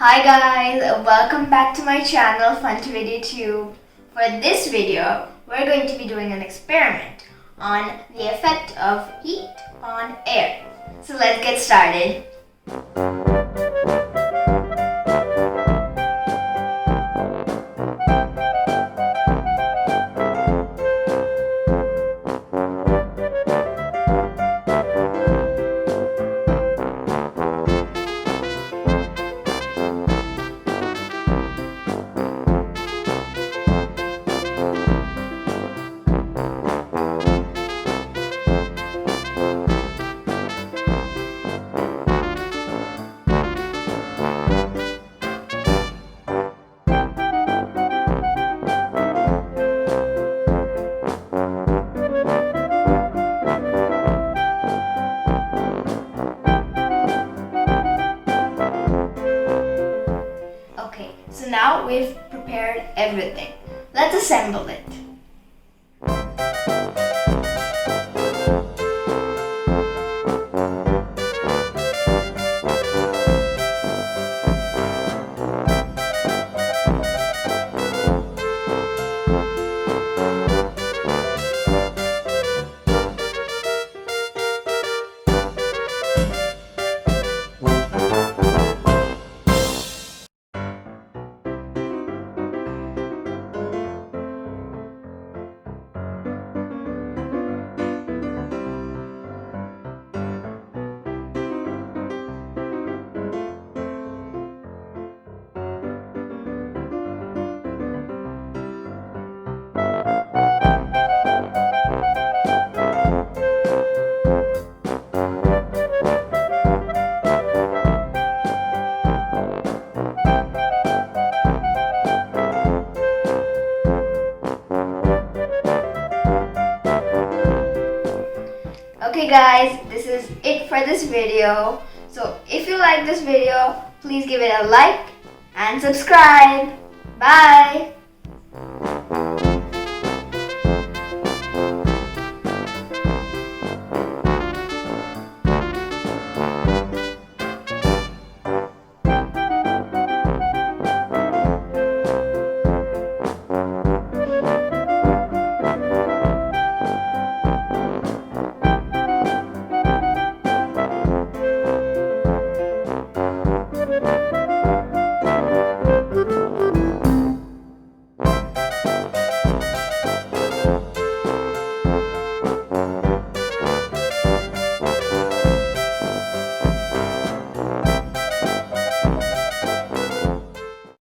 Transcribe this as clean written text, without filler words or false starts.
Hi guys, welcome back to my channel Fun to Video Tube. For this video, we're going to be doing an experiment on the effect of heat on air. So let's get started. Okay, so now we've prepared everything. Let's assemble it. Okay guys, this is it for this video. So if you like this video, please give it a like and subscribe. Bye!